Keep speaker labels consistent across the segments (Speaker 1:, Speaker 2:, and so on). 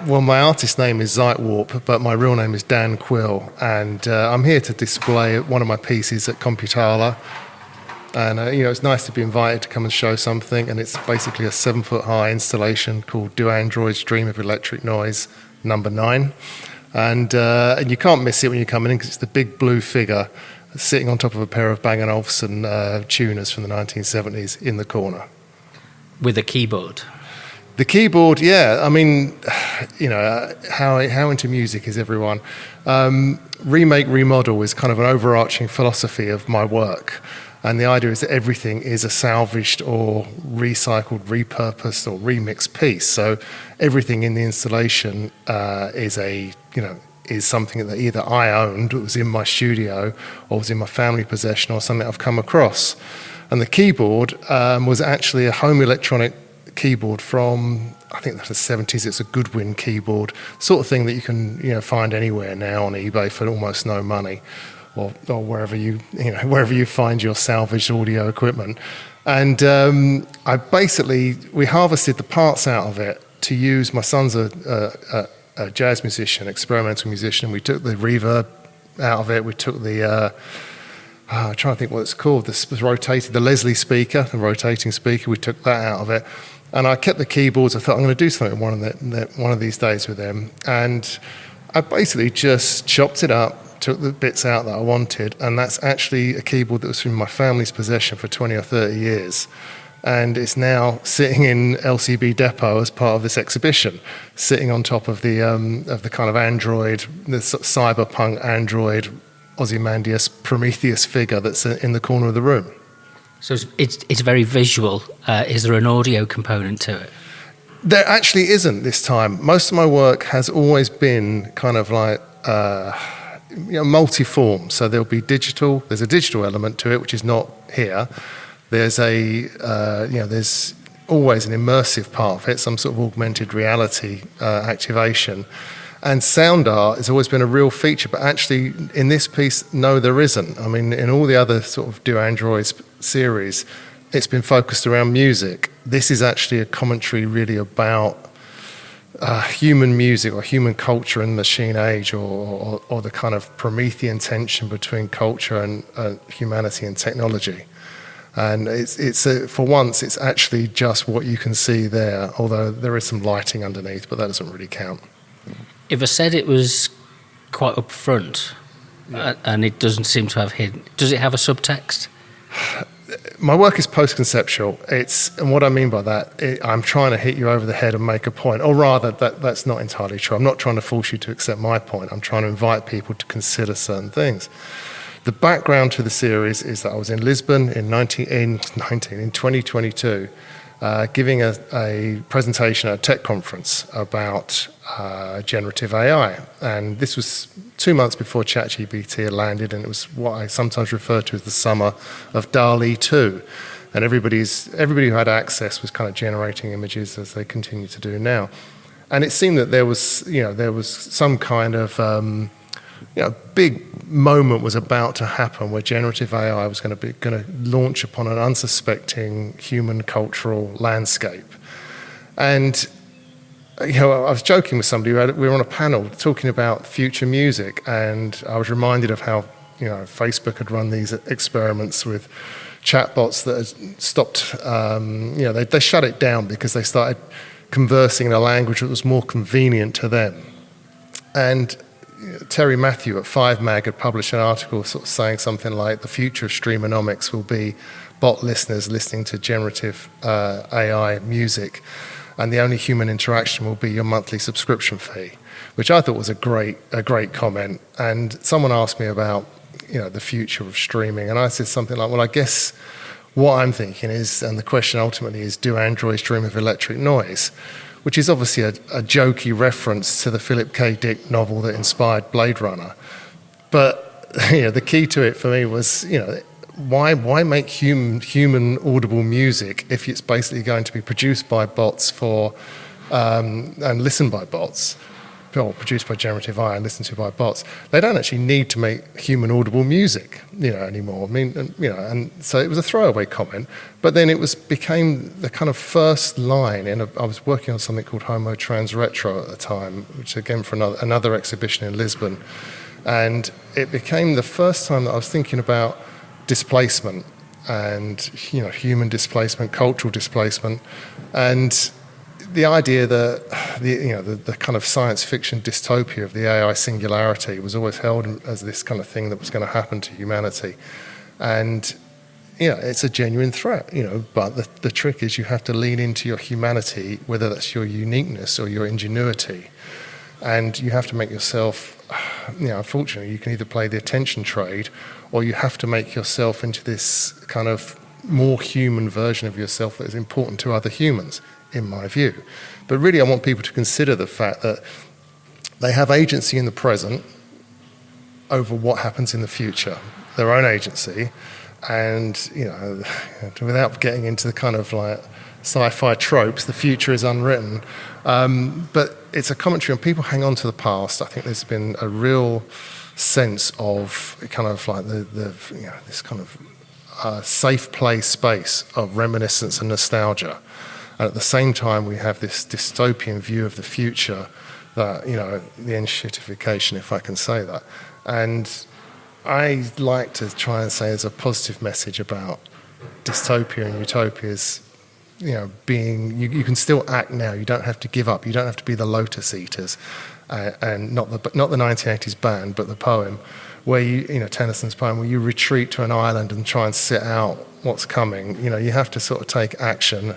Speaker 1: Well, my artist name is Zeitwarp, but my real name is Dan Quill, and I'm here to display one of my pieces at Computala. And it's nice to be invited to come and show something, and it's basically a 7-foot-high installation called "Do Androids Dream of Electric Noise?" number 9, and you can't miss it when you come in because it's the big blue figure sitting on top of a pair of Bang & Olufsen tuners from the 1970s in the corner
Speaker 2: with a keyboard.
Speaker 1: The keyboard, yeah. I mean, how into music is everyone? Remake, remodel is kind of an overarching philosophy of my work. And the idea is that everything is a salvaged or recycled, repurposed or remixed piece. So everything in the installation is something that either I owned, it was in my studio, or was in my family possession, or something I've come across. And the keyboard was actually a home electronic keyboard from, I think the 70s. It's a Goodwin keyboard, sort of thing that you can find anywhere now on eBay for almost no money, or wherever you find your salvaged audio equipment. And we harvested the parts out of it to use. My son's a jazz musician, experimental musician. We took the reverb out of it. We took the I'm trying to think what it's called. The Leslie speaker, the rotating speaker. We took that out of it. And I kept the keyboards. I thought I'm going to do something one of these days with them. And I basically just chopped it up, took the bits out that I wanted, and that's actually a keyboard that was in my family's possession for 20 or 30 years. And it's now sitting in LCB Depot as part of this exhibition, sitting on top of the kind of Android, the sort of cyberpunk Android, Ozymandias Prometheus figure that's in the corner of the room.
Speaker 2: So it's very visual. Is there an audio component to it?
Speaker 1: There actually isn't this time. Most of my work has always been kind of like multi-form. So there'll be digital. There's a digital element to it, which is not here. There's there's always an immersive part of it, some sort of augmented reality activation. And sound art has always been a real feature, but actually in this piece, no, there isn't. I mean, in all the other sort of Do Androids series, it's been focused around music. This is actually a commentary really about human music or human culture in the machine age, or the kind of Promethean tension between culture and humanity and technology. And for once, it's actually just what you can see there, although there is some lighting underneath, but that doesn't really count.
Speaker 2: If I said it was quite upfront, and it doesn't seem to have hidden, does it have a subtext?
Speaker 1: My work is post-conceptual. And what I mean by that, I'm trying to hit you over the head and make a point. Or rather, that's not entirely true. I'm not trying to force you to accept my point. I'm trying to invite people to consider certain things. The background to the series is that I was in Lisbon in 2022, giving a presentation at a tech conference about generative AI. And this was 2 months before ChatGPT had landed, and it was what I sometimes refer to as the summer of DALL-E 2. And everybody who had access was kind of generating images as they continue to do now. And it seemed that there was some kind of big moment was about to happen where generative AI was going to launch upon an unsuspecting human cultural landscape. And I was joking with somebody. We were on a panel talking about future music, and I was reminded of how Facebook had run these experiments with chatbots that had stopped. They shut it down because they started conversing in a language that was more convenient to them. And Terry Matthew at 5mag had published an article sort of saying something like the future of streamonomics will be bot listeners listening to generative AI music, and the only human interaction will be your monthly subscription fee, which I thought was a great comment. And someone asked me about the future of streaming, and I said something like, well, I guess what I'm thinking is, and the question ultimately is, do androids dream of electric noise? Which is obviously a jokey reference to the Philip K. Dick novel that inspired Blade Runner. But the key to it for me was, why make human audible music if it's basically going to be produced by bots and listened by bots? or produced by generative AI and listened to by bots, they don't actually need to make human audible music, anymore. I mean, and so it was a throwaway comment, but then became the kind of first line I was working on something called Homo Trans Retro at the time, which again for another exhibition in Lisbon, and it became the first time that I was thinking about displacement and human displacement, cultural displacement, and the idea that the kind of science fiction dystopia of the AI singularity was always held as this kind of thing that was going to happen to humanity, and it's a genuine threat. But the trick is you have to lean into your humanity, whether that's your uniqueness or your ingenuity, and you have to make yourself. Unfortunately, you can either play the attention trade, or you have to make yourself into this kind of more human version of yourself that is important to other humans, in my view. But really, I want people to consider the fact that they have agency in the present over what happens in the future, their own agency, and without getting into the kind of like sci-fi tropes, the future is unwritten. But it's a commentary on people hang on to the past. I think there's been a real sense of kind of like this kind of safe play space of reminiscence and nostalgia. And at the same time, we have this dystopian view of the future, that the enshittification, if I can say that. And I like to try and say there's a positive message about dystopia and utopias. Being you can still act now. You don't have to give up. You don't have to be the Lotus Eaters, and not the 1980s band, but the poem, where Tennyson's poem, where you retreat to an island and try and sit out what's coming. You have to sort of take action,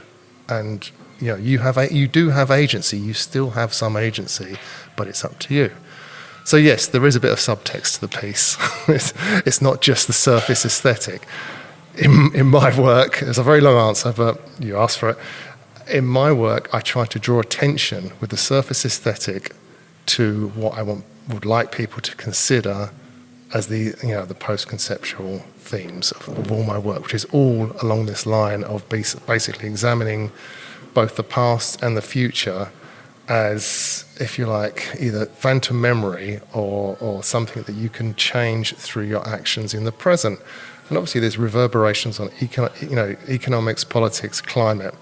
Speaker 1: and you do have agency. You still have some agency, but it's up to you. So yes, there is a bit of subtext to the piece. It's not just the surface aesthetic. In my work, it's a very long answer, but you asked for it. In my work, I try to draw attention with the surface aesthetic to what I would like people to consider as the post-conceptual themes of all my work, which is all along this line of basically examining both the past and the future as, if you like, either phantom memory or something that you can change through your actions in the present. And obviously there's reverberations on economics, politics, climate.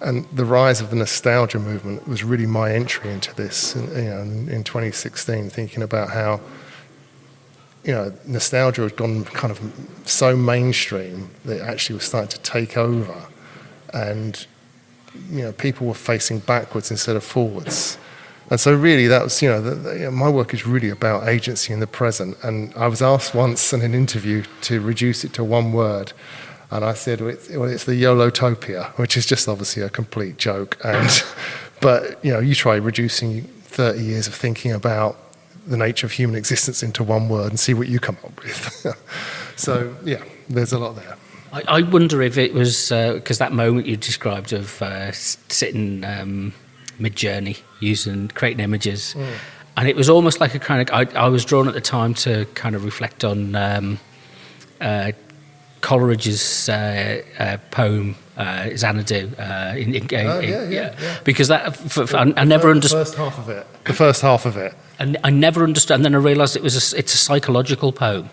Speaker 1: And the rise of the nostalgia movement was really my entry into this in 2016, thinking about how nostalgia had gone kind of so mainstream that it actually was starting to take over. And people were facing backwards instead of forwards. And so really that was, my work is really about agency in the present. And I was asked once in an interview to reduce it to one word. And I said, it's the YOLOtopia, which is just obviously a complete joke. But, you try reducing 30 years of thinking about the nature of human existence into one word and see what you come up with. So, yeah, there's a lot there.
Speaker 2: I wonder if it was, because that moment you described of sitting mid-journey, creating images, and it was almost like a kind of, I was drawn at the time to kind of reflect on Coleridge's poem Xanadu, because that I never understood
Speaker 1: the first half of it.
Speaker 2: And I never understood, and then I realised it's a psychological poem,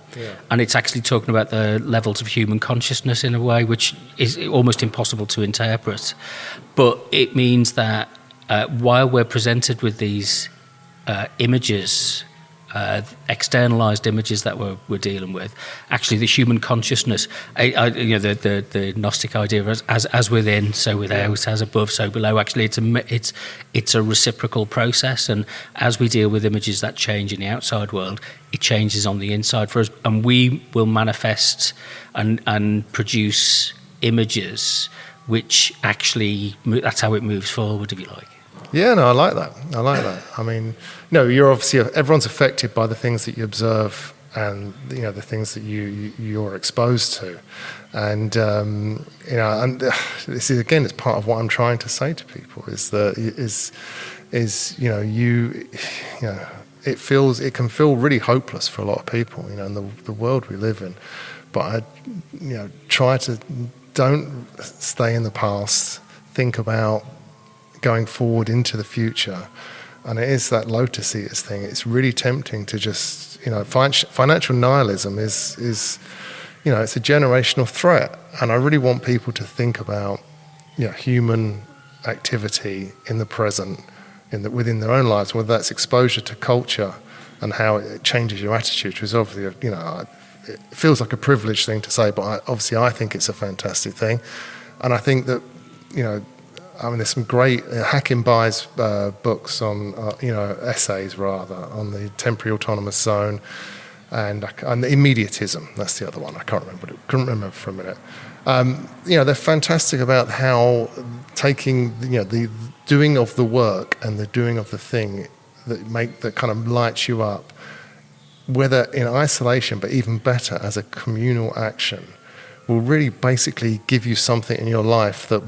Speaker 2: and it's actually talking about the levels of human consciousness in a way which is almost impossible to interpret. But it means that while we're presented with these images, externalized images that we're dealing with, actually the human consciousness, the Gnostic idea of as within, so without, as above, so below. Actually, it's a reciprocal process, and as we deal with images that change in the outside world, it changes on the inside for us, and we will manifest and produce images which actually that's how it moves forward, if you like.
Speaker 1: Yeah, no, I like that. I mean, you're obviously, everyone's affected by the things that you observe and, the things that you're exposed to. And, and this is, again, it's part of what I'm trying to say to people is that, it can feel really hopeless for a lot of people, in the world we live in. But try to, don't stay in the past, think about going forward into the future, and it is that Lotus Eaters thing. It's really tempting to just, financial nihilism is it's a generational threat, and I really want people to think about, human activity in the present, within their own lives, whether that's exposure to culture and how it changes your attitude, which is obviously, it feels like a privileged thing to say, but obviously I think it's a fantastic thing. And I think that, there's some great Hackenbai's books on, essays rather, on the temporary autonomous zone and the immediatism. That's the other one. I couldn't remember for a minute. They're fantastic about how taking, the doing of the work and the doing of the thing that kind of lights you up, whether in isolation, but even better as a communal action, will really basically give you something in your life that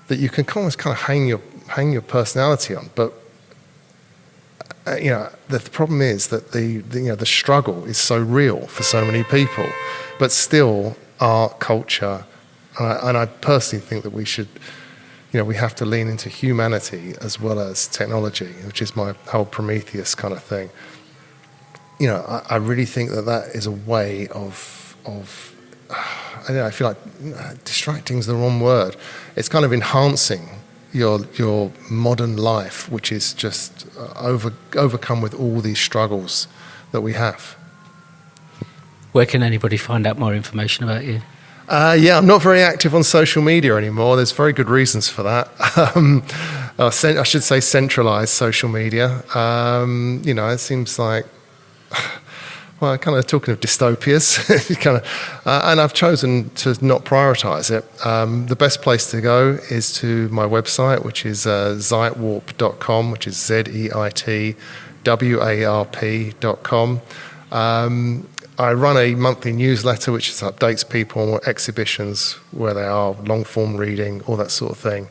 Speaker 1: you can almost kind of hang your personality on. But the problem is that the struggle is so real for so many people, but still art, culture, and I personally think that we should, we have to lean into humanity as well as technology, which is my whole Prometheus kind of thing. I really think that is a way of I feel like distracting is the wrong word. It's kind of enhancing your modern life, which is just overcome with all these struggles that we have.
Speaker 2: Where can anybody find out more information about you?
Speaker 1: I'm not very active on social media anymore. There's very good reasons for that. I should say centralised social media. It seems like, well, kind of talking of dystopias, and I've chosen to not prioritise it. The best place to go is to my website, which is zeitwarp.com, which is zeitwarp.com. I run a monthly newsletter which updates people on exhibitions, where they are, long form reading, all that sort of thing.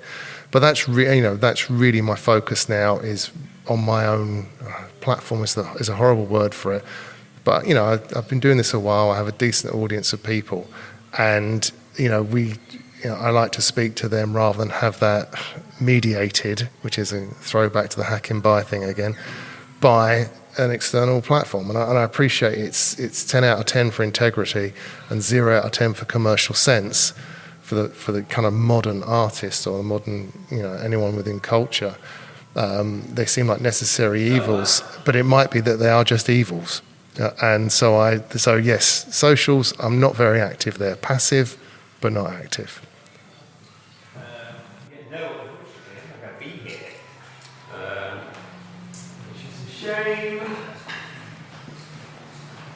Speaker 1: But that's really my focus now, is on my own platform. Is a horrible word for it, but I've been doing this a while. I have a decent audience of people, and I like to speak to them rather than have that mediated, which is a throwback to the Hackenbai thing again, by an external platform. And I appreciate it's 10 out of 10 for integrity and 0 out of 10 for commercial sense for the kind of modern artist or the modern, anyone within culture. They seem like necessary evils, but it might be that they are just evils. So yes, socials, I'm not very active there. Passive, but not active.
Speaker 3: No, unfortunately, I'm not going to be here. Which is a shame.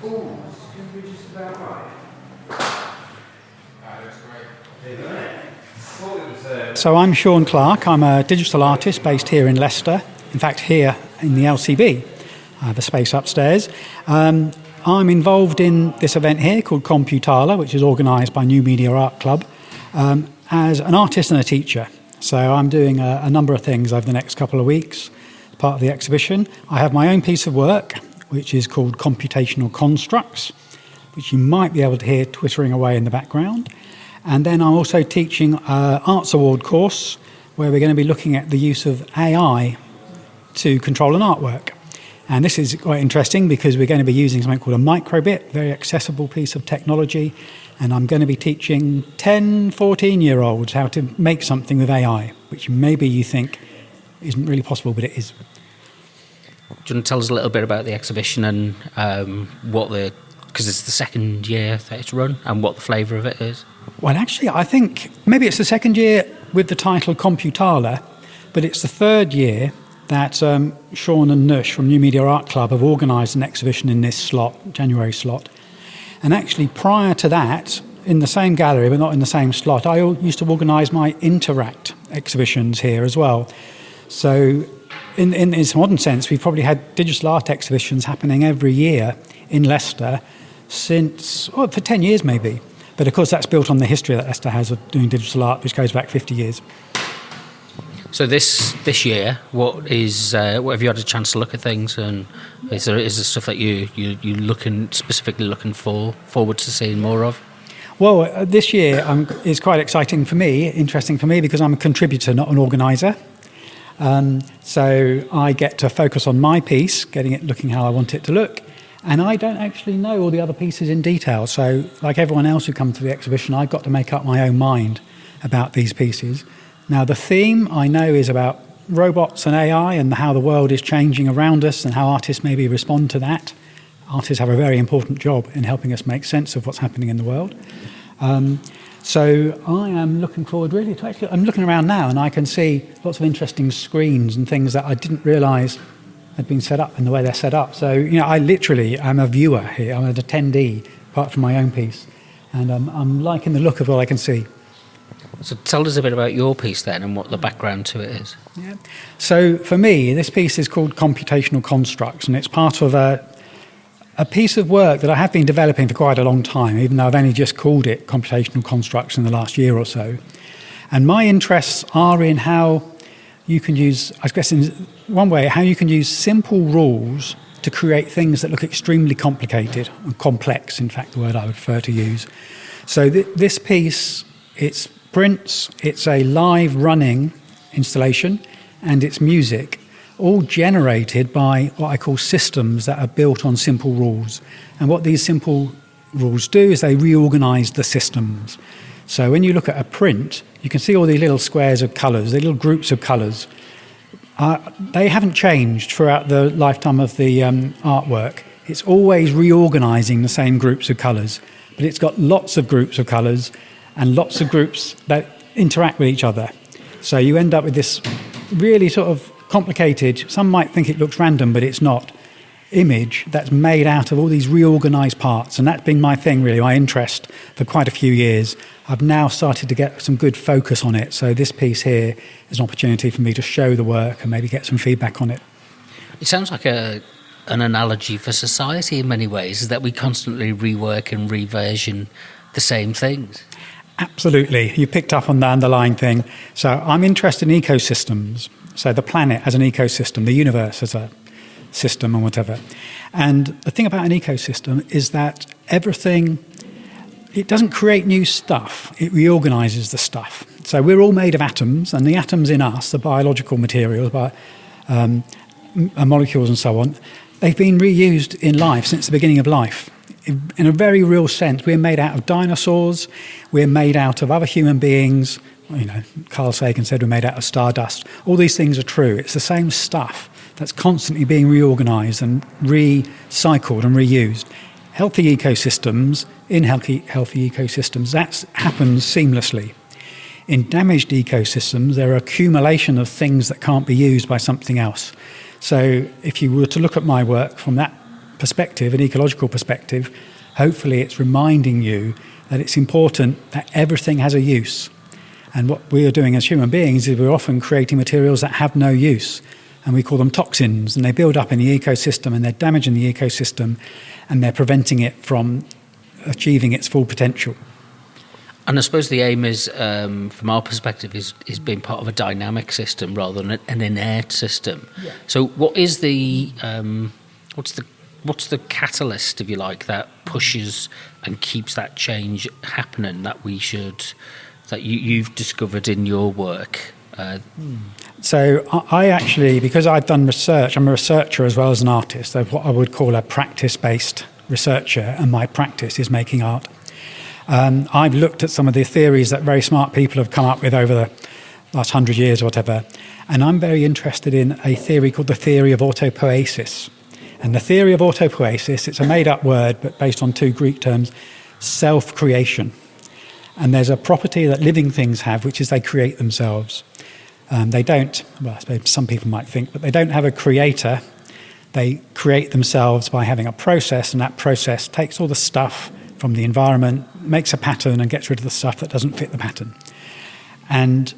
Speaker 3: Ooh, this is going to be just about right. That's great. Isn't it?
Speaker 4: So I'm Sean Clark. I'm a digital artist based here in Leicester. In fact, here in the LCB. I have a space upstairs. I'm involved in this event here called Computala, which is organised by New Media Art Club, as an artist and a teacher. So I'm doing a number of things over the next couple of weeks as part of the exhibition. I have my own piece of work, which is called Computational Constructs, which you might be able to hear twittering away in the background. And then I'm also teaching an Arts Award course where we're going to be looking at the use of AI to control an artwork. And this is quite interesting because we're going to be using something called a microbit, very accessible piece of technology. And I'm going to be teaching 10, 14-year-olds how to make something with AI, which maybe you think isn't really possible, but it is.
Speaker 2: Do you want to tell us a little bit about the exhibition and because it's the second year that it's run, and what the flavour of it is?
Speaker 4: Well, actually, I think maybe it's the second year with the title Computala, but it's the third year that Sean and Nush from New Media Art Club have organised an exhibition in this slot, January slot. And actually, prior to that, in the same gallery, but not in the same slot, I used to organise my Interact exhibitions here as well. So in this modern sense, we've probably had digital art exhibitions happening every year in Leicester for 10 years maybe. But of course, that's built on the history that Leicester has of doing digital art, which goes back 50 years.
Speaker 2: So this year, what have you had a chance to look at things, and is there stuff that you specifically looking forward to seeing more of?
Speaker 4: Well, this year is quite exciting for me, interesting for me, because I'm a contributor, not an organiser. So I get to focus on my piece, getting it looking how I want it to look. And I don't actually know all the other pieces in detail. So like everyone else who comes to the exhibition, I've got to make up my own mind about these pieces. Now, the theme I know is about robots and AI and how the world is changing around us and how artists maybe respond to that. Artists have a very important job in helping us make sense of what's happening in the world. So I am looking forward really to actually, I'm looking around now and I can see lots of interesting screens and things that I didn't realise had been set up in the way they're set up. So, I literally am a viewer here. I'm an attendee, apart from my own piece. And I'm liking the look of what I can see.
Speaker 2: So tell us a bit about your piece then and what the background to it is.
Speaker 4: Yeah. So for me, this piece is called Computational Constructs, and it's part of a piece of work that I have been developing for quite a long time, even though I've only just called it Computational Constructs in the last year or so. And my interests are in how you can use, I guess in one way, how you can use simple rules to create things that look extremely complicated and complex, in fact, the word I would prefer to use. So this piece, it's prints, it's a live running installation, and it's music, all generated by what I call systems that are built on simple rules. And what these simple rules do is they reorganize the systems. So when you look at a print, you can see all these little squares of colours, the little groups of colours. They haven't changed throughout the lifetime of the artwork. It's always reorganising the same groups of colours, but it's got lots of groups of colours and lots of groups that interact with each other. So you end up with this really sort of complicated, some might think it looks random, but it's not, image that's made out of all these reorganised parts. And that's been my thing, really, my interest for quite a few years. I've now started to get some good focus on it. So this piece here is an opportunity for me to show the work and maybe get some feedback on it.
Speaker 2: It sounds like an analogy for society in many ways, is that we constantly rework and reversion the same things.
Speaker 4: Absolutely. You picked up on the underlying thing. So I'm interested in ecosystems. So the planet as an ecosystem, the universe as a system and whatever. And the thing about an ecosystem is that everything, it doesn't create new stuff, it reorganises the stuff. So we're all made of atoms, and the atoms in us, the biological materials, molecules and so on, they've been reused in life since the beginning of life. In a very real sense, we're made out of dinosaurs, we're made out of other human beings. Carl Sagan said we're made out of stardust. All these things are true. It's the same stuff that's constantly being reorganised and recycled and reused. Healthy ecosystems, in healthy ecosystems, that happens seamlessly. In damaged ecosystems, there are accumulation of things that can't be used by something else. So if you were to look at my work from that perspective, an ecological perspective, hopefully it's reminding you that it's important that everything has a use. And what we are doing as human beings is we're often creating materials that have no use. And we call them toxins, and they build up in the ecosystem, and they're damaging the ecosystem, and they're preventing it from achieving its full potential.
Speaker 2: And I suppose the aim is, from our perspective, is being part of a dynamic system rather than an inert system. Yeah. So what is the what's the catalyst, if you like, that pushes and keeps that change happening that you've discovered in your work?
Speaker 4: So I actually, because I've done research, I'm a researcher as well as an artist. So what I would call a practice-based researcher, and my practice is making art. I've looked at some of the theories that very smart people have come up with over the last 100 years or whatever, and I'm very interested in a theory called the theory of autopoiesis. And the theory of autopoiesis, it's a made-up word, but based on two Greek terms, self-creation. And there's a property that living things have, which is they create themselves. They don't, well, I suppose some people might think, but they don't have a creator. They create themselves by having a process, and that process takes all the stuff from the environment, makes a pattern, and gets rid of the stuff that doesn't fit the pattern. And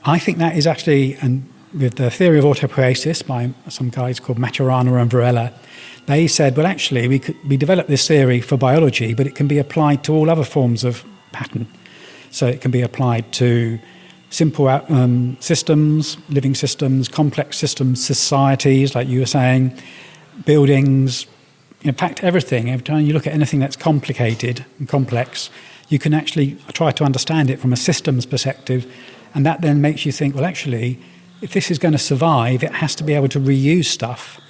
Speaker 4: I think that is actually, and with the theory of autopoiesis by some guys called Maturana and Varela, they said, well, actually, we developed this theory for biology, but it can be applied to all other forms of pattern. So it can be applied to simple systems, living systems, complex systems, societies, like you were saying, buildings, in fact, everything. Every time you look at anything that's complicated and complex, you can actually try to understand it from a systems perspective, and that then makes you think, well, actually, if this is going to survive, it has to be able to reuse stuff,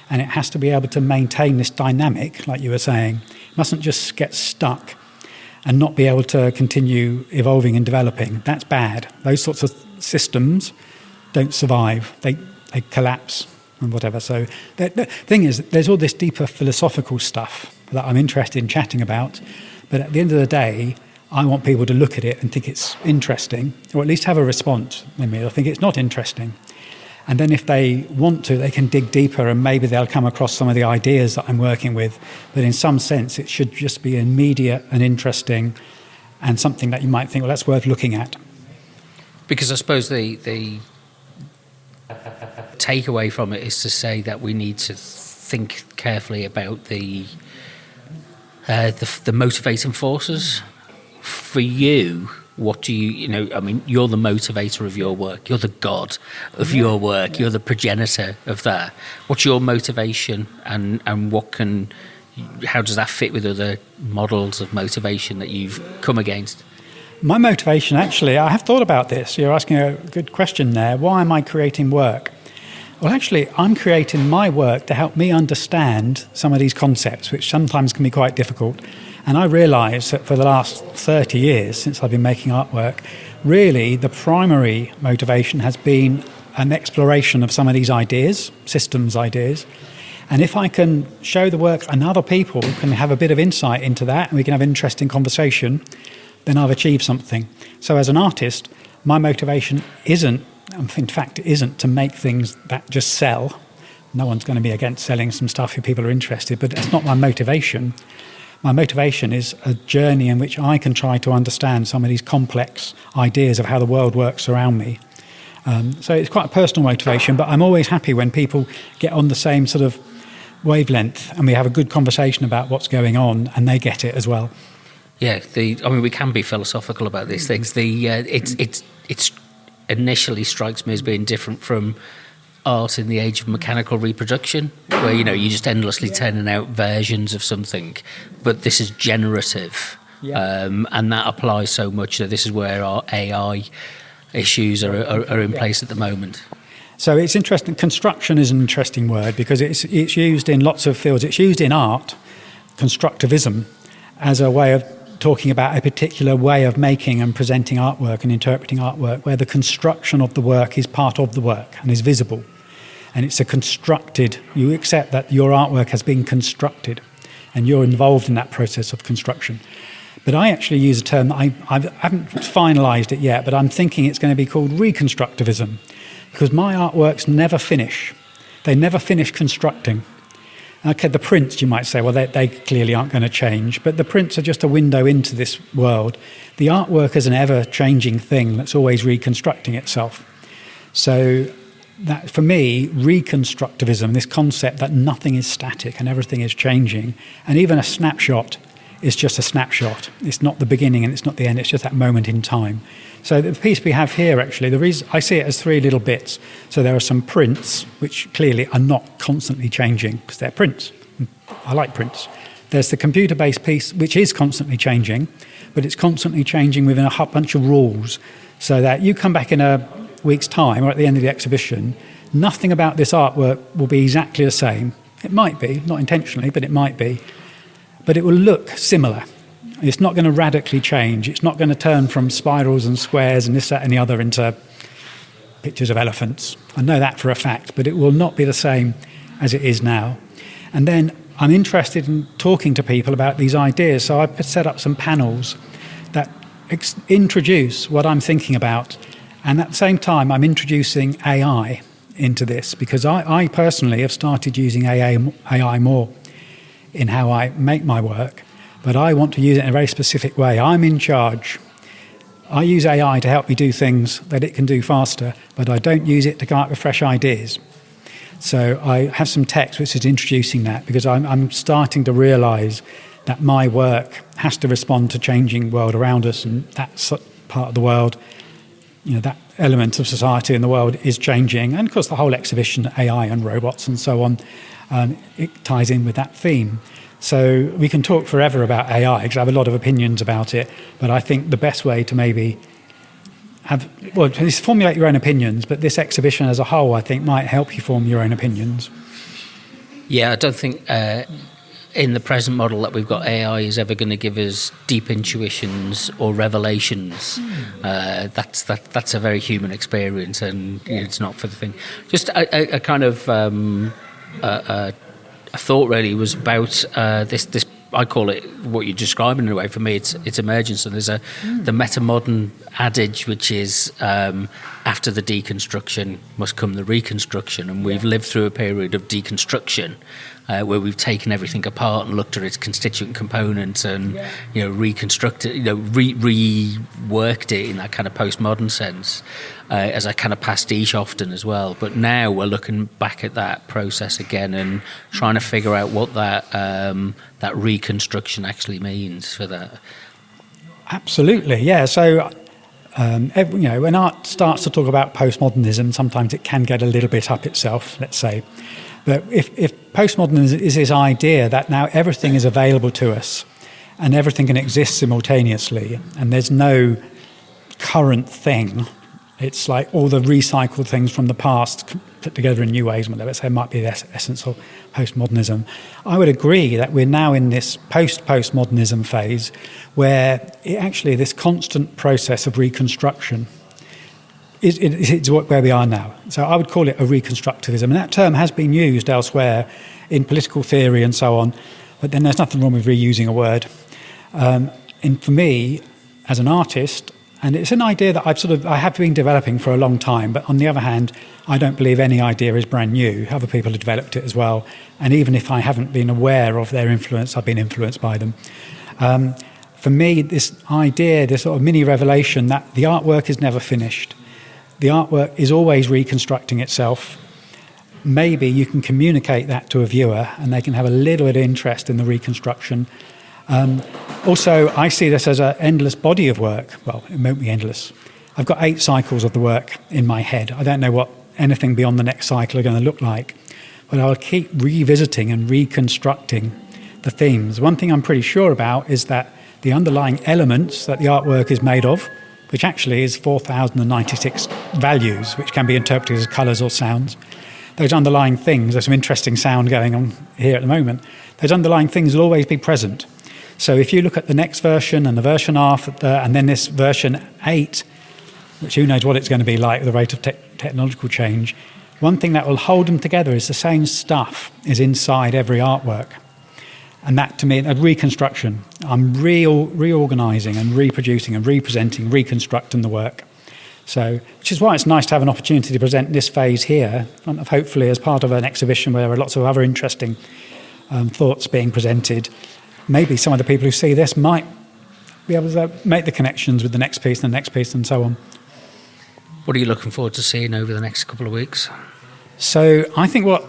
Speaker 4: and it has to be able to maintain this dynamic, like you were saying. It mustn't just get stuck and not be able to continue evolving and developing. That's bad. Those sorts of systems don't survive. They collapse and whatever. So the thing is, there's all this deeper philosophical stuff that I'm interested in chatting about, but at the end of the day, I want people to look at it and think it's interesting, or at least have a response. Maybe they'll think it's not interesting. And then if they want to, they can dig deeper and maybe they'll come across some of the ideas that I'm working with. But in some sense, it should just be immediate and interesting and something that you might think, well, that's worth looking at.
Speaker 2: Because I suppose the takeaway from it is to say that we need to think carefully about the motivating forces. For you, what do I mean, you're the motivator of your work. You're the god of your work. You're the progenitor of that. What's your motivation, and how does that fit with other models of motivation that you've come against?
Speaker 4: My motivation, actually, I have thought about this. You're asking a good question there. Why am I creating work? Well, actually, I'm creating my work to help me understand some of these concepts, which sometimes can be quite difficult. And I realise that for the last 30 years, since I've been making artwork, really the primary motivation has been an exploration of some of these ideas, systems ideas. And if I can show the work and other people can have a bit of insight into that, and we can have an interesting conversation, then I've achieved something. So as an artist, my motivation isn't to make things that just sell. No one's going to be against selling some stuff if people are interested, but that's not my motivation. My motivation is a journey in which I can try to understand some of these complex ideas of how the world works around me. So it's quite a personal motivation, but I'm always happy when people get on the same sort of wavelength and we have a good conversation about what's going on and they get it as well.
Speaker 2: Yeah, we can be philosophical about these things. It's initially strikes me as being different from art in the age of mechanical reproduction, where you're just endlessly turning out versions of something, but this is generative, and that applies so much that this is where our AI issues are in place at the moment.
Speaker 4: So it's interesting. Construction is an interesting word because it's used in lots of fields. It's used in art, constructivism, as a way of talking about a particular way of making and presenting artwork and interpreting artwork, where the construction of the work is part of the work and is visible. And it's you accept that your artwork has been constructed and you're involved in that process of construction. But I actually use a term, I haven't finalised it yet, but I'm thinking it's going to be called reconstructivism, because my artworks never finish. They never finish constructing. Okay, the prints, you might say, well, they clearly aren't going to change, but the prints are just a window into this world. The artwork is an ever-changing thing that's always reconstructing itself. So that, for me, reconstructivism, this concept that nothing is static and everything is changing, and even a snapshot is just a snapshot. It's not the beginning and it's not the end, it's just that moment in time. So the piece we have here, actually, the reason I see it as three little bits. So there are some prints, which clearly are not constantly changing, because they're prints. I like prints. There's the computer-based piece, which is constantly changing, but it's constantly changing within a bunch of rules, so that you come back in a week's time, or at the end of the exhibition, nothing about this artwork will be exactly the same. It might be, not intentionally, but it might be. But it will look similar. It's not going to radically change. It's not going to turn from spirals and squares and this, that, and the other into pictures of elephants. I know that for a fact, but it will not be the same as it is now. And then I'm interested in talking to people about these ideas. So I've set up some panels that introduce what I'm thinking about. And at the same time, I'm introducing AI into this, because I personally have started using AI more in how I make my work, but I want to use it in a very specific way. I'm in charge. I use AI to help me do things that it can do faster, but I don't use it to come up with fresh ideas. So I have some text which is introducing that, because I'm starting to realise that my work has to respond to changing world around us, and that part of the world, that element of society in the world is changing. And of course the whole exhibition, AI and robots and so on, it ties in with that theme. So we can talk forever about AI, because I have a lot of opinions about it, but I think the best way to maybe formulate your own opinions, but this exhibition as a whole, I think, might help you form your own opinions.
Speaker 2: Yeah, I don't think in the present model that we've got, AI is ever going to give us deep intuitions or revelations. That's a very human experience, and it's not for the thing. Just a kind of a thought really was about this. I call it what you're describing in a way. For me, it's emergence, and there's the meta-modern adage, which is after the deconstruction must come the reconstruction, and we've lived through a period of deconstruction where we've taken everything apart and looked at its constituent components and reconstructed, reworked it in that kind of postmodern sense as a kind of pastiche often as well. But now we're looking back at that process again and trying to figure out what that reconstruction actually means for that.
Speaker 4: Absolutely, yeah. So, when art starts to talk about postmodernism, sometimes it can get a little bit up itself, let's say. But if postmodernism is this idea that now everything is available to us and everything can exist simultaneously and there's no current thing, it's like all the recycled things from the past put together in new ways, whatever, so it might be the essence of postmodernism. I would agree that we're now in this postmodernism phase where this constant process of reconstruction is where we are now. So I would call it a reconstructivism. And that term has been used elsewhere in political theory and so on, but then there's nothing wrong with reusing a word. And for me, as an artist, and it's an idea that I have been developing for a long time, but on the other hand, I don't believe any idea is brand new. Other people have developed it as well. And even if I haven't been aware of their influence, I've been influenced by them. For me, this idea, this sort of mini revelation that the artwork is never finished. The artwork is always reconstructing itself. Maybe you can communicate that to a viewer and they can have a little bit of interest in the reconstruction. Also, I see this as an endless body of work. Well, it won't be endless. I've got 8 cycles of the work in my head. I don't know what anything beyond the next cycle are going to look like, but I'll keep revisiting and reconstructing the themes. One thing I'm pretty sure about is that the underlying elements that the artwork is made of, which actually is 4,096 values, which can be interpreted as colours or sounds. Those underlying things, there's some interesting sound going on here at the moment, those underlying things will always be present. So if you look at the next version and the version after, and then this version 8, which who knows what it's going to be like with the rate of technological change, one thing that will hold them together is the same stuff is inside every artwork. And that, to me, a reconstruction. I'm reorganising and reproducing and representing, reconstructing the work. So, which is why it's nice to have an opportunity to present this phase here, hopefully as part of an exhibition where there are lots of other interesting thoughts being presented. Maybe some of the people who see this might be able to make the connections with the next piece and the next piece and so on.
Speaker 2: What are you looking forward to seeing over the next couple of weeks?
Speaker 4: So I think what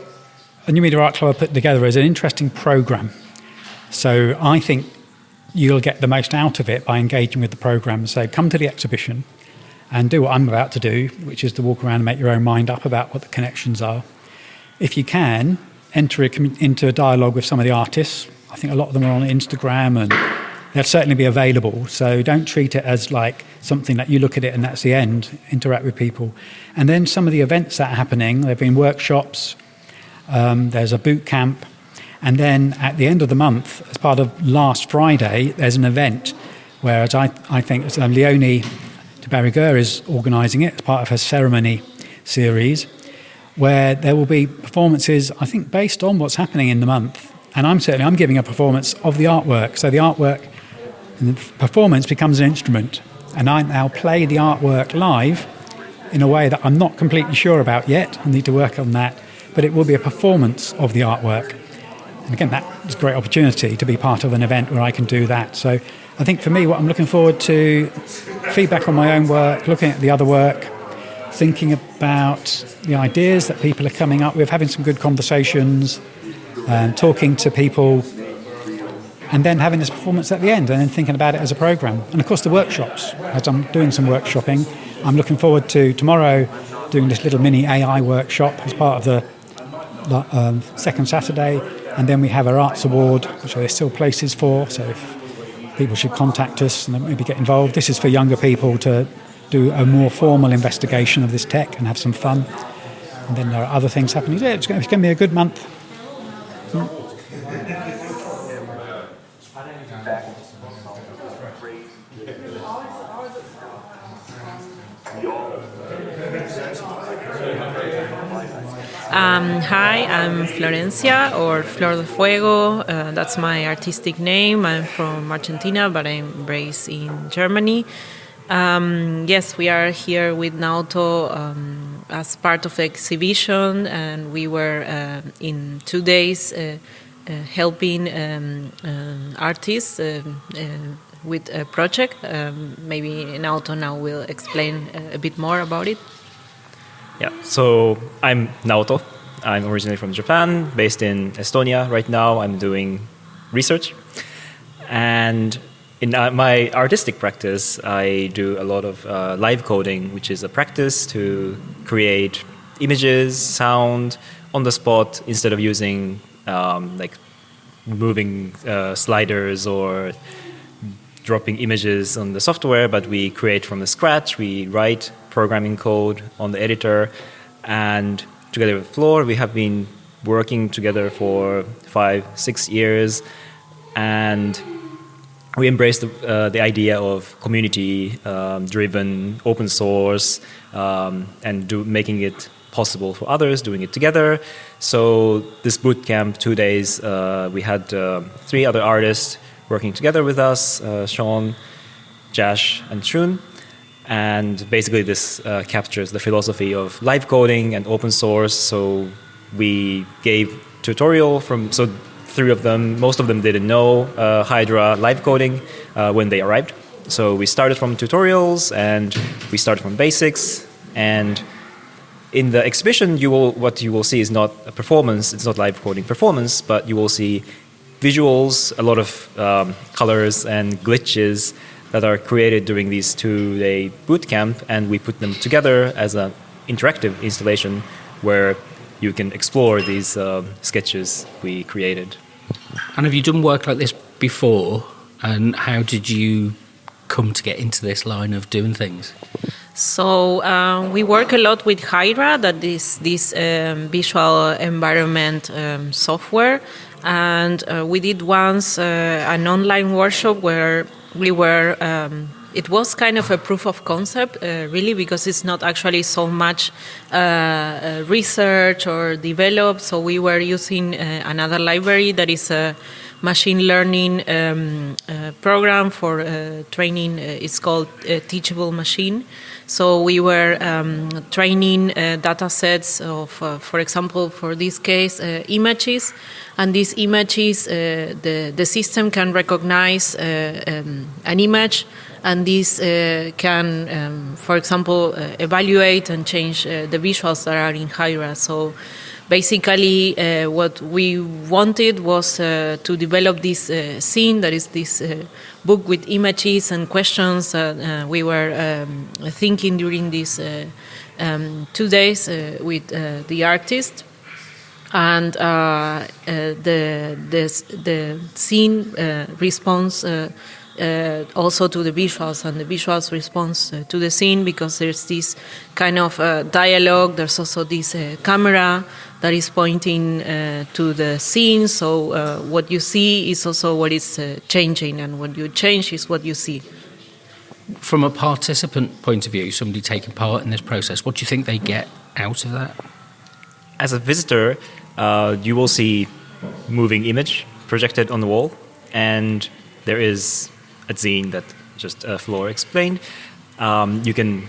Speaker 4: the New Media Art Club have put together is an interesting programme. So I think you'll get the most out of it by engaging with the programme. So come to the exhibition and do what I'm about to do, which is to walk around and make your own mind up about what the connections are. If you can, enter into a dialogue with some of the artists. I think a lot of them are on Instagram and they'll certainly be available. So don't treat it as like something that you look at it and that's the end. Interact with people. And then some of the events that are happening, there have been workshops, there's a boot camp, and then at the end of the month, as part of last Friday, there's an event where I think Leonie de Barrigueur is organising it as part of her ceremony series, where there will be performances, I think, based on what's happening in the month. And I'm giving a performance of the artwork. So the artwork and the performance becomes an instrument. And I now play the artwork live in a way that I'm not completely sure about yet. I need to work on that. But it will be a performance of the artwork. And again, that's a great opportunity to be part of an event where I can do that. So I think for me, what I'm looking forward to, feedback on my own work, looking at the other work, thinking about the ideas that people are coming up with, having some good conversations, talking to people, and then having this performance at the end, and then thinking about it as a programme. And of course the workshops, as I'm doing some workshopping, I'm looking forward to tomorrow doing this little mini AI workshop as part of the second Saturday, and then we have our Arts Award, which there's still places for, so if people should contact us and maybe get involved. This is for younger people to do a more formal investigation of this tech and have some fun. And then there are other things happening. Yeah, it's going to be a good month.
Speaker 5: Hi, I'm Florencia, or Flor de Fuego. That's my artistic name. I'm from Argentina, but I'm based in Germany. Yes, we are here with Nauto as part of the exhibition, and we were in 2 days helping artists with a project. Maybe Nauto now will explain a bit more about it.
Speaker 6: Yeah, so I'm Naoto. I'm originally from Japan, based in Estonia. Right now I'm doing research. And in my artistic practice, I do a lot of live coding, which is a practice to create images, sound on the spot instead of using like moving sliders or dropping images on the software, but we create from the scratch. We write programming code on the editor, and together with Flor, we have been working together for 5-6 years, and we embrace the idea of community driven open source and making it possible for others, doing it together. So this boot camp, 2 days, we had 3 other artists working together with us, Sean, Jash, and Shun. And basically this captures the philosophy of live coding and open source. So we gave tutorial so 3 of them, most of them didn't know Hydra live coding when they arrived. So we started from tutorials and we started from basics. And in the exhibition, what you will see is not a performance, it's not live coding performance, but you will see visuals, a lot of colors and glitches that are created during these 2-day boot camp, and we put them together as an interactive installation where you can explore these sketches we created.
Speaker 2: And have you done work like this before? And how did you come to get into this line of doing things?
Speaker 5: So we work a lot with Hydra, that is this visual environment software. And we did once an online workshop where we were, it was kind of a proof of concept, really, because it's not actually so much research or developed. So we were using another library that is a machine learning program for training. It's called Teachable Machine. So we were training data sets of, for example, for this case, images. And these images, the system can recognize an image, and this can, for example, evaluate and change the visuals that are in Hydra. So basically, what we wanted was to develop this scene, that is this book with images and questions that we were thinking during these 2 days with the artist. And the scene responds also to the visuals, and the visuals responds to the scene, because there's this kind of dialogue. There's also this camera that is pointing to the scene. So what you see is also what is changing, and what you change is what you see.
Speaker 2: From a participant point of view, somebody taking part in this process, what do you think they get out of that?
Speaker 6: As a visitor, you will see moving image projected on the wall, and there is a zine that just Flor explained. You can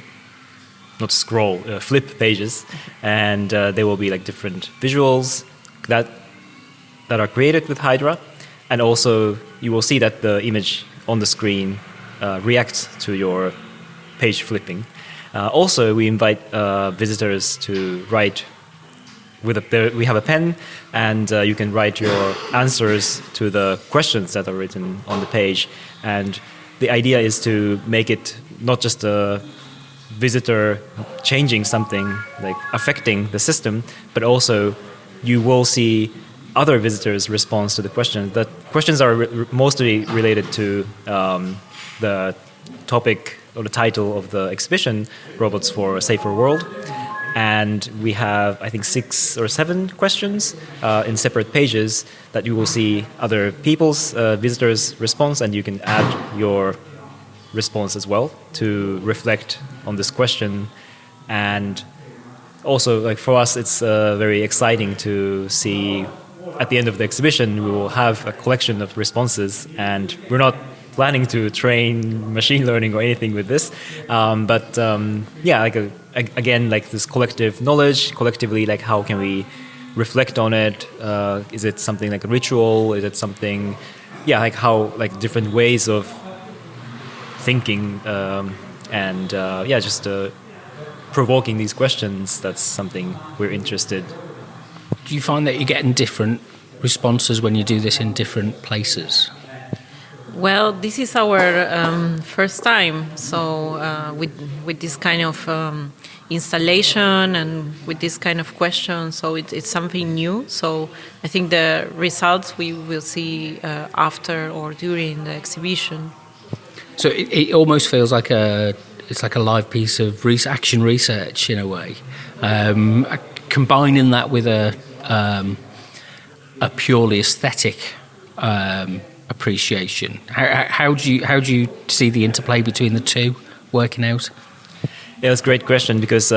Speaker 6: not scroll, flip pages, and there will be like different visuals that are created with Hydra, and also you will see that the image on the screen reacts to your page flipping. Also, we invite visitors to write. We have a pen, and you can write your answers to the questions that are written on the page. And the idea is to make it not just a visitor changing something, like affecting the system, but also you will see other visitors' response to the question. The questions are mostly related to the topic or the title of the exhibition, Robots for a Safer World. And we have, I think, 6 or 7 questions in separate pages that you will see other people's visitors' response, and you can add your response as well to reflect on this question. And also, like for us, it's very exciting to see at the end of the exhibition we will have a collection of responses, and we're not planning to train machine learning or anything with this, but again, like this collective knowledge, collectively, like how can we reflect on it? Is it something like a ritual? Is it something, like how, like different ways of thinking, just provoking these questions. That's something we're interested.
Speaker 2: Do you find that you're getting different responses when you do this in different places?
Speaker 5: Well, this is our first time, so with this kind of installation and with this kind of question, so it's something new. So I think the results we will see after or during the exhibition.
Speaker 2: So it almost feels like it's like a live piece of action research in a way, combining that with a purely aesthetic appreciation. How do you see the interplay between the two working out?
Speaker 6: Yeah, that's a great question, because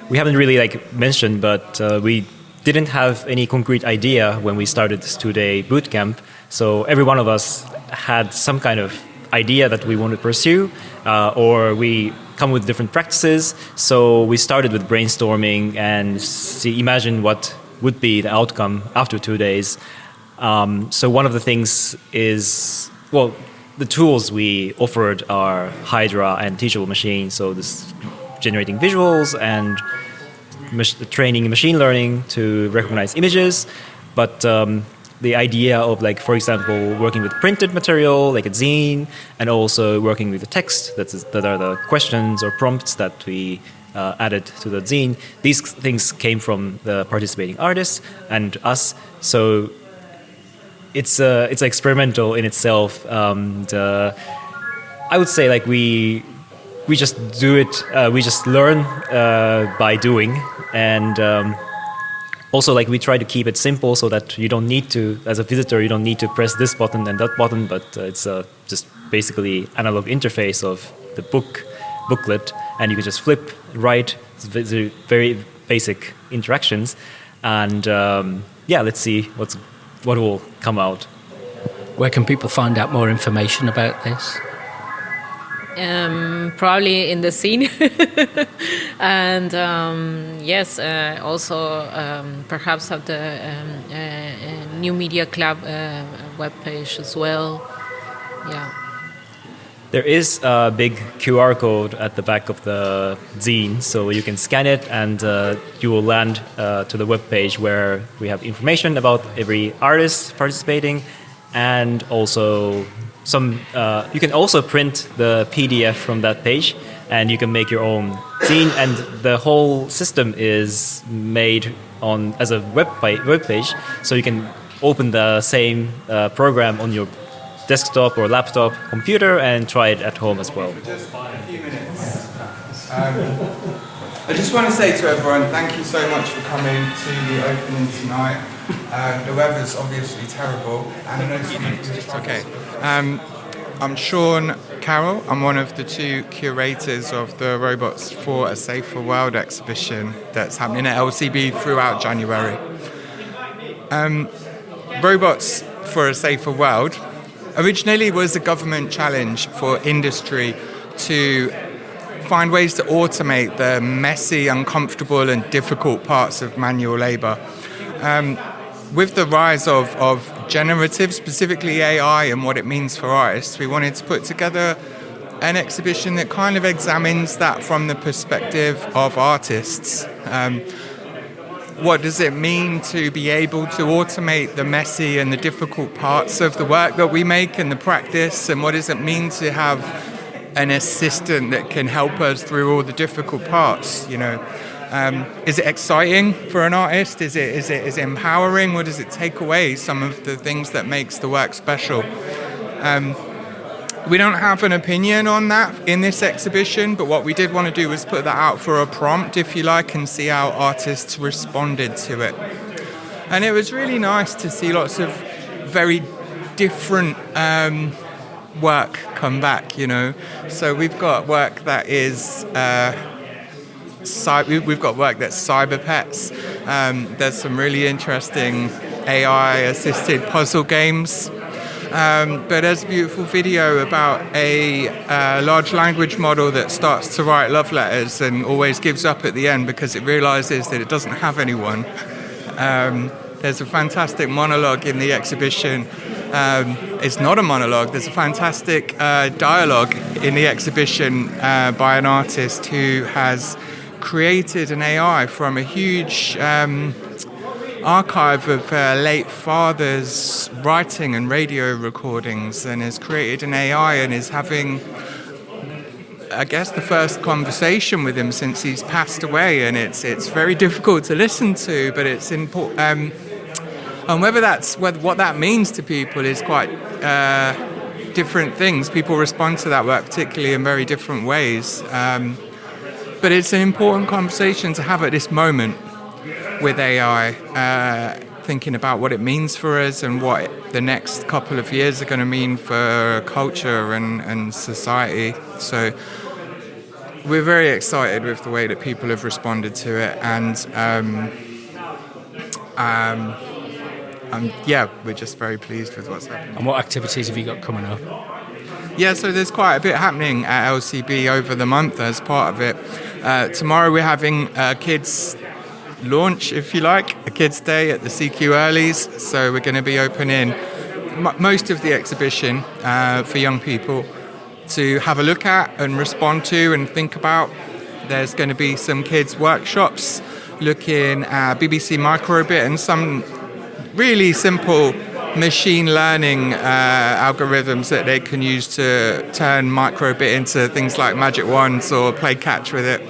Speaker 6: we haven't really mentioned, but we didn't have any concrete idea when we started this 2-day boot camp. So every one of us had some kind of idea that we want to pursue, or we come with different practices. So we started with brainstorming and imagine what would be the outcome after 2 days. So one of the things is, the tools we offered are Hydra and Teachable Machine. So this generating visuals and training machine learning to recognize images. But the idea of, for example, working with printed material, like a zine, and also working with the text, that are the questions or prompts that we added to the zine. These things came from the participating artists and us. So it's experimental in itself. I would say we just do it. We just learn by doing, and also we try to keep it simple so that you don't need to, as a visitor, you don't need to press this button and that button. But it's just basically analog interface of the booklet, and you can just flip, write. It's very basic interactions, and let's see what will come out.
Speaker 2: Where can people find out more information about this?
Speaker 5: Probably in the scene. And also perhaps at the New Media Club webpage as well. Yeah.
Speaker 6: There is a big QR code at the back of the zine, so you can scan it and you will land to the webpage where we have information about every artist participating, and also you can also print the PDF from that page, and you can make your own zine, and the whole system is made as a web page, so you can open the same program on your desktop or laptop computer and try it at home as well.
Speaker 7: Just a few minutes. I just want to say to everyone, thank you so much for coming to the opening tonight. The weather's obviously terrible. Okay. I'm Sean Carroll. I'm one of the 2 curators of the Robots for a Safer World exhibition that's happening at LCB throughout January. Robots for a Safer World originally was a government challenge for industry to find ways to automate the messy, uncomfortable and difficult parts of manual labour. With the rise of generative, specifically AI, and what it means for artists, we wanted to put together an exhibition that kind of examines that from the perspective of artists. What does it mean to be able to automate the messy and the difficult parts of the work that we make and the practice? And what does it mean to have an assistant that can help us through all the difficult parts? Is it exciting for an artist? Is it empowering? Or does it take away some of the things that makes the work special? We don't have an opinion on that in this exhibition, but what we did want to do was put that out for a prompt, if you like, and see how artists responded to it. And it was really nice to see lots of very different work come back, you know. So we've got work that is we've got work that's cyber pets. There's some really interesting AI-assisted puzzle games. But there's a beautiful video about a large language model that starts to write love letters and always gives up at the end because it realizes that it doesn't have anyone. There's a fantastic monologue in the exhibition. It's not a monologue. There's a fantastic dialogue in the exhibition by an artist who has created an AI from a huge archive of late father's writing and radio recordings, and has created an AI and is having, I guess, the first conversation with him since he's passed away. And it's very difficult to listen to, but it's important. And what that means to people is quite different things. People respond to that work particularly in very different ways. But it's an important conversation to have at this moment with AI, thinking about what it means for us and what the next couple of years are going to mean for culture and society. So we're very excited with the way that people have responded to it, and we're just very pleased with what's happening.
Speaker 2: And what activities have you got coming up?
Speaker 7: Yeah, so there's quite a bit happening at LCB over the month as part of it. Tomorrow we're having a kids launch, if you like, a kids day at the CQ Earlies. So we're going to be opening most of the exhibition for young people to have a look at and respond to and think about. There's going to be some kids workshops looking at BBC Microbit and some really simple machine learning algorithms that they can use to turn microbit into things like magic wands or play catch with it.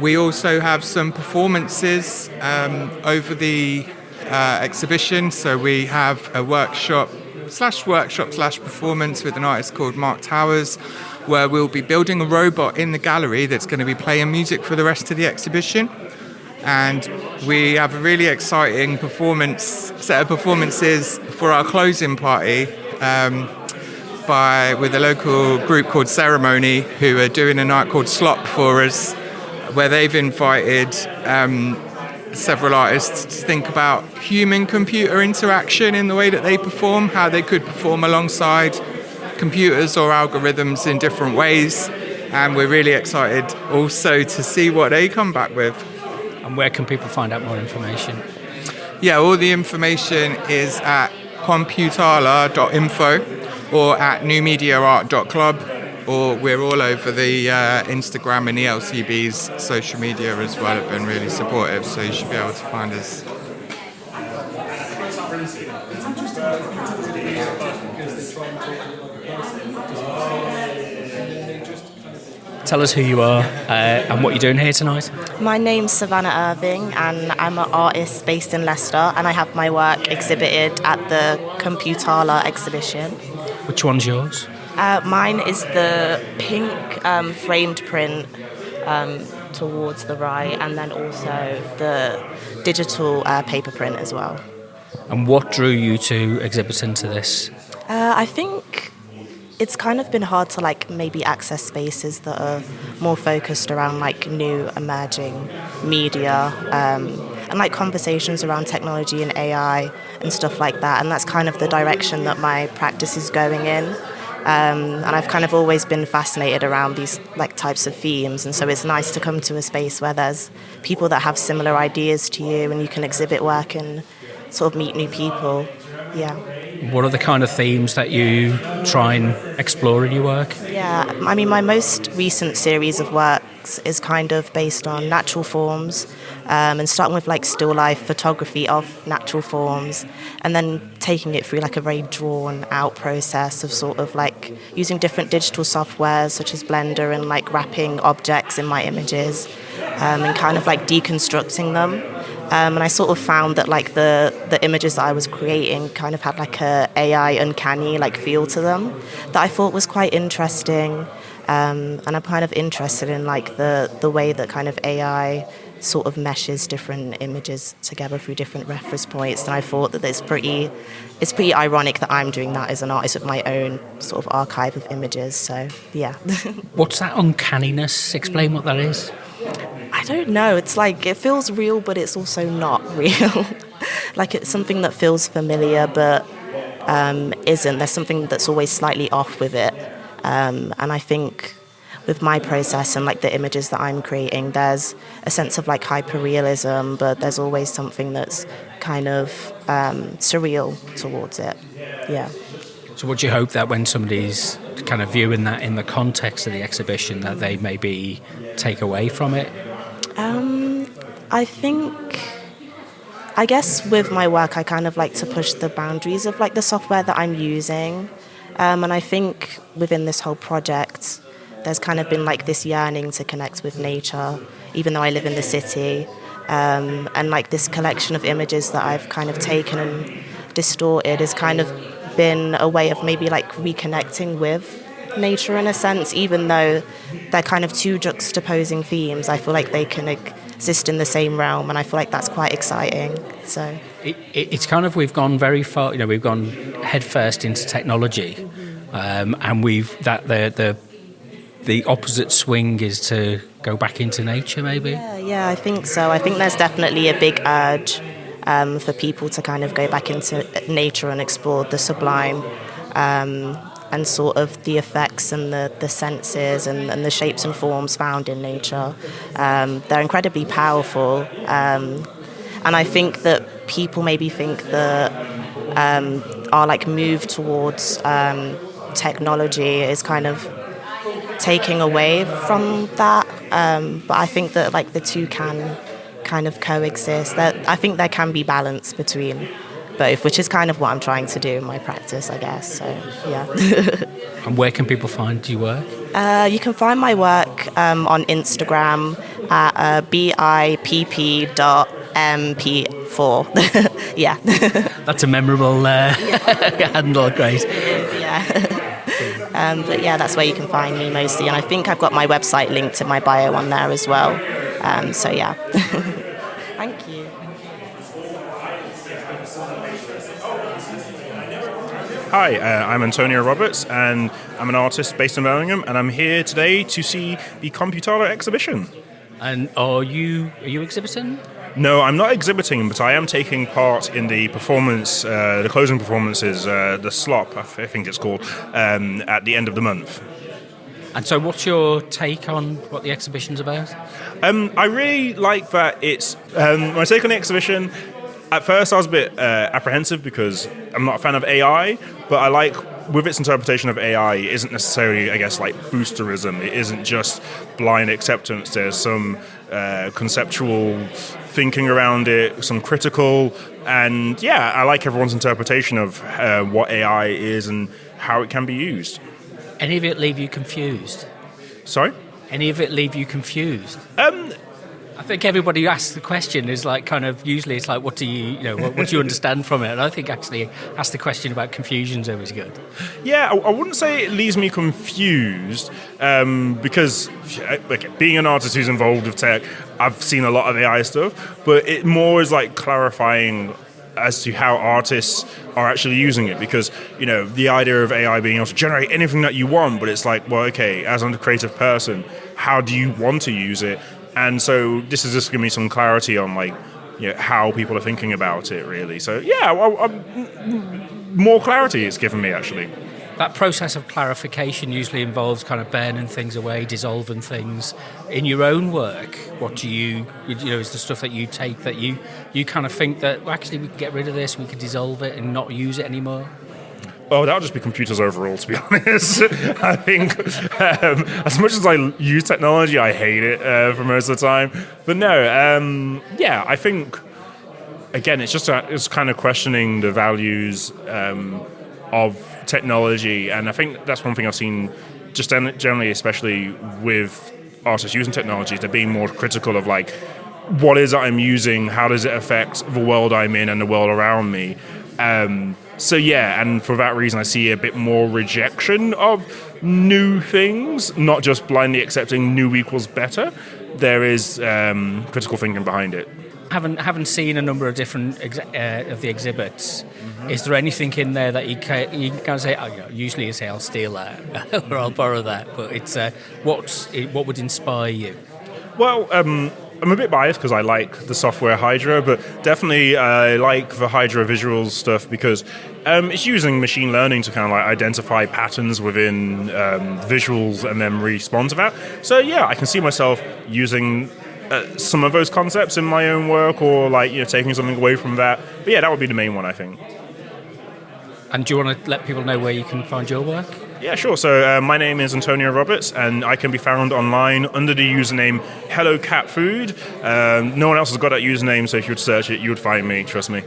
Speaker 7: We also have some performances over the exhibition. So we have a workshop/performance with an artist called Mark Towers, where we'll be building a robot in the gallery that's going to be playing music for the rest of the exhibition. And we have a really exciting set of performances for our closing party with a local group called Ceremony, who are doing a night called Slop for us, where they've invited several artists to think about human-computer interaction in the way that they perform, how they could perform alongside computers or algorithms in different ways. And we're really excited also to see what they come back with.
Speaker 2: And where can people find out more information?
Speaker 7: Yeah, all the information is at computala.info or at newmediaart.club, or we're all over the Instagram, and the LCB's social media as well have been really supportive, so you should be able to find us.
Speaker 2: Tell us who you are and what you're doing here tonight.
Speaker 8: My name's Savannah Irving, and I'm an artist based in Leicester, and I have my work exhibited at the Computala exhibition.
Speaker 2: Which one's yours?
Speaker 8: Mine is the pink framed print towards the right, and then also the digital paper print as well.
Speaker 2: And what drew you to exhibit into this?
Speaker 8: I think it's kind of been hard to maybe access spaces that are more focused around new emerging media and conversations around technology and AI and stuff like that. And that's kind of the direction that my practice is going in. And I've kind of always been fascinated around these types of themes, and so it's nice to come to a space where there's people that have similar ideas to you, and you can exhibit work and sort of meet new people. Yeah.
Speaker 2: What are the kind of themes that you try and explore in your work?
Speaker 8: Yeah, I mean, my most recent series of works is kind of based on natural forms, and starting with still life photography of natural forms, and then taking it through a very drawn out process of sort of using different digital softwares such as Blender and wrapping objects in my images, and kind of deconstructing them. And I sort of found that like the images that I was creating kind of had like a AI uncanny like feel to them that I thought was quite interesting. And I'm kind of interested in like the way that kind of AI sort of meshes different images together through different reference points. And I thought that it's pretty ironic that I'm doing that as an artist with my own sort of archive of images. So yeah.
Speaker 2: What's that uncanniness? Explain what that is.
Speaker 8: I don't know. It's like it feels real, but it's also not real. Like it's something that feels familiar, but isn't. There's something that's always slightly off with it. And I think with my process and like the images that I'm creating, there's a sense of like hyperrealism, but there's always something that's kind of surreal towards it. Yeah.
Speaker 2: So would you hope that when somebody's kind of viewing that in the context of the exhibition that they maybe take away from it?
Speaker 8: I guess with my work, I kind of like to push the boundaries of like the software that I'm using. And I think within this whole project, there's kind of been like this yearning to connect with nature, even though I live in the city. And like this collection of images that I've kind of taken and distorted has kind of been a way of maybe like reconnecting with nature in a sense, even though they're kind of two juxtaposing themes. I feel like they can exist in the same realm, and I feel like that's quite exciting. So
Speaker 2: it's kind of, we've gone very far, we've gone headfirst into technology, and we've that the opposite swing is to go back into nature, maybe.
Speaker 8: Yeah, I think so. I think there's definitely a big urge for people to kind of go back into nature and explore the sublime, and sort of the effects and the senses and the shapes and forms found in nature. They're incredibly powerful. And I think that people maybe think that our like move towards technology is kind of taking away from that. But I think that like the two can kind of coexist. I think there can be balance between both, which is kind of what I'm trying to do in my practice, I guess. So, yeah.
Speaker 2: And where can people find your work?
Speaker 8: You can find my work on Instagram at bipp.mp4. Yeah.
Speaker 2: That's a memorable handle, great.
Speaker 8: Yeah. But yeah, that's where you can find me mostly. And I think I've got my website linked in my bio on there as well. So yeah. Thank you.
Speaker 9: Hi, I'm Antonio Roberts, and I'm an artist based in Birmingham, and I'm here today to see the Computala exhibition.
Speaker 2: And are you exhibiting?
Speaker 9: No, I'm not exhibiting, but I am taking part in the performance, the closing performances, the slop, I think it's called, at the end of the month.
Speaker 2: And so what's your take on what the exhibition's about?
Speaker 9: I really like that it's, my take on the exhibition, at first I was a bit apprehensive because I'm not a fan of AI, but I like, with its interpretation of AI, it isn't necessarily, I guess, like boosterism. It isn't just blind acceptance. There's some conceptual thinking around it, some critical, and yeah, I like everyone's interpretation of what AI is and how it can be used.
Speaker 2: Any of it leave you confused?
Speaker 9: Sorry?
Speaker 2: Any of it leave you confused? I think everybody who asks the question is like kind of, usually it's like, what do you understand from it? And I think actually ask the question about confusion is always good.
Speaker 9: Yeah, I wouldn't say it leaves me confused because like, being an artist who's involved with tech, I've seen a lot of AI stuff, but it more is like clarifying as to how artists are actually using it, because the idea of AI being able to generate anything that you want, but it's like, well, okay, as a creative person, how do you want to use it? And so this is just giving me some clarity on like how people are thinking about it, really. So yeah, more clarity it's given me, actually.
Speaker 2: That process of clarification usually involves kind of burning things away, dissolving things. In your own work, what do you is the stuff that you take that you kind of think that, well, actually we can get rid of this, we can dissolve it and not use it anymore?
Speaker 9: Oh, that'll just be computers overall, to be honest. I think as much as I use technology, I hate it for most of the time. But no, yeah, I think, again, it's kind of questioning the values of technology. And I think that's one thing I've seen just generally, especially with artists using technology, they're being more critical of like, what is it I'm using? How does it affect the world I'm in and the world around me? So yeah, and for that reason, I see a bit more rejection of new things, not just blindly accepting new equals better. There is critical thinking behind it.
Speaker 2: Haven't seen a number of different of the exhibits. Mm-hmm. Is there anything in there that you can say? Oh, usually you say I'll steal that or I'll borrow that, but it's what would inspire you?
Speaker 9: Well, I'm a bit biased because I like the software Hydra, but definitely I like the Hydra visuals stuff because it's using machine learning to kind of like identify patterns within visuals and then respond to that. So yeah, I can see myself using some of those concepts in my own work, or like taking something away from that. But yeah, that would be the main one, I think.
Speaker 2: And do you want to let people know where you can find your work?
Speaker 9: Yeah, sure. So my name is Antonio Roberts, and I can be found online under the username Hello Cat Food. No one else has got that username, so if you would search it, you would find me. Trust me.